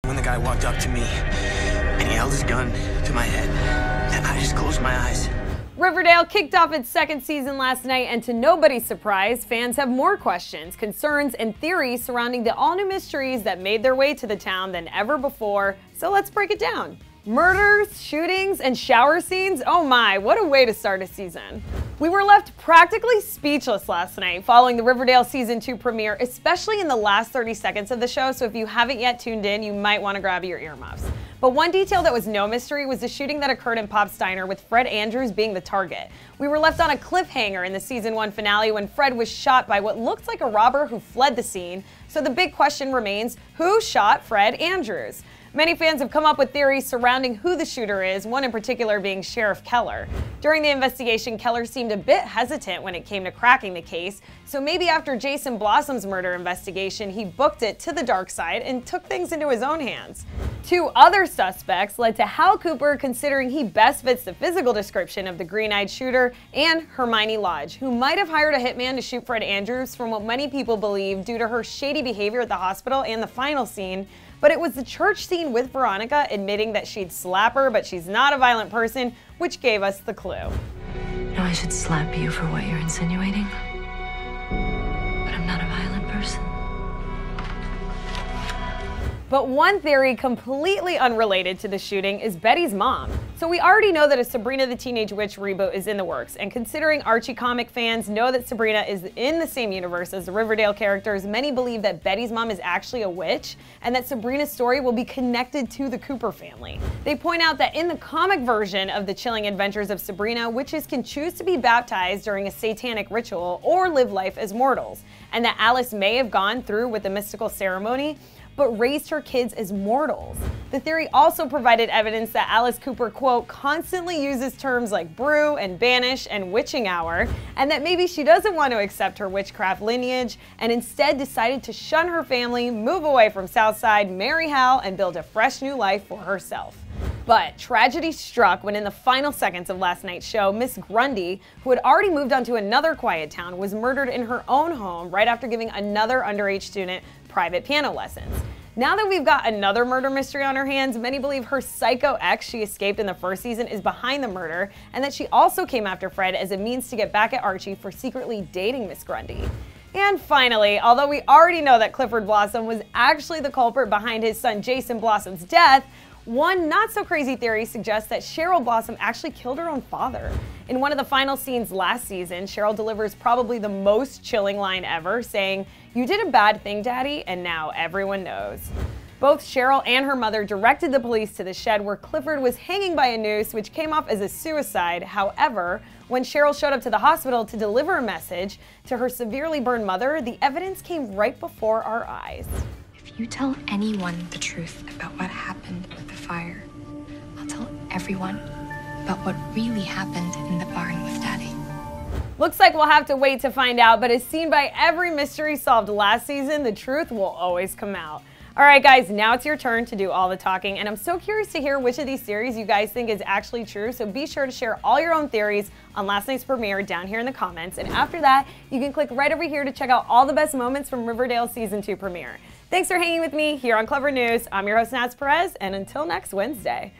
when the guy walked up to me and he held his gun to my head, and I just closed my eyes. Riverdale kicked off its second season last night, and to nobody's surprise, fans have more questions, concerns, and theories surrounding the all-new mysteries that made their way to the town than ever before, so let's break it down. Murders, shootings, and shower scenes? Oh my, what a way to start a season. We were left practically speechless last night following the Riverdale Season 2 premiere, especially in the last 30 seconds of the show, so if you haven't yet tuned in, you might want to grab your earmuffs. But one detail that was no mystery was the shooting that occurred in Pop's Diner, with Fred Andrews being the target. We were left on a cliffhanger in the Season 1 finale when Fred was shot by what looked like a robber who fled the scene, so the big question remains, who shot Fred Andrews? Many fans have come up with theories surrounding who the shooter is, one in particular being Sherriff Keller. During the investigation, Keller seemed a bit hesitant when it came to cracking the case, so maybe after Jason Blossom's murder investigation, he booked it to the dark side and took things into his own hands. Two other suspects led to Hal Cooper considering he best fits the physical description of the green-eyed shooter, and Hermione Lodge, who might have hired a hitman to shoot Fred Andrews from what many people believe due to her shady behavior at the hospital and the final scene. But it was the church scene with Veronica admitting that she'd slap her, but she's not a violent person, which gave us the clue. You know, I should slap you for what you're insinuating, but I'm not a violent person. But one theory completely unrelated to the shooting is Betty's mom. So we already know that a Sabrina the Teenage Witch reboot is in the works, and considering Archie comic fans know that Sabrina is in the same universe as the Riverdale characters, many believe that Betty's mom is actually a witch, and that Sabrina's story will be connected to the Cooper family. They point out that in the comic version of the chilling adventures of Sabrina, witches can choose to be baptized during a satanic ritual or live life as mortals, and that Alice may have gone through with the mystical ceremony, but raised her kids as mortals. The theory also provided evidence that Alice Cooper, quote, constantly uses terms like brew and banish and witching hour, and that maybe she doesn't want to accept her witchcraft lineage and instead decided to shun her family, move away from Southside, marry Hal, and build a fresh new life for herself. But tragedy struck when in the final seconds of last night's show, Miss Grundy, who had already moved on to another quiet town, was murdered in her own home right after giving another underage student private piano lessons. Now that we've got another murder mystery on her hands, many believe her psycho ex she escaped in the first season is behind the murder, and that she also came after Fred as a means to get back at Archie for secretly dating Miss Grundy. And finally, although we already know that Clifford Blossom was actually the culprit behind his son Jason Blossom's death, one not-so-crazy theory suggests that Cheryl Blossom actually killed her own father. In one of the final scenes last season, Cheryl delivers probably the most chilling line ever, saying, "You did a bad thing, Daddy, and now everyone knows." Both Cheryl and her mother directed the police to the shed where Clifford was hanging by a noose, which came off as a suicide. However, when Cheryl showed up to the hospital to deliver a message to her severely burned mother, the evidence came right before our eyes. If you tell anyone the truth about what happened with the fire, I'll tell everyone about what really happened in the barn with Daddy. Looks like we'll have to wait to find out, but as seen by every mystery solved last season, the truth will always come out. Alright guys, now it's your turn to do all the talking, and I'm so curious to hear which of these theories you guys think is actually true, so be sure to share all your own theories on last night's premiere down here in the comments, and after that, you can click right over here to check out all the best moments from Riverdale Season 2 premiere. Thanks for hanging with me here on Clevver News. I'm your host, Naz Perez, and until next Wednesday.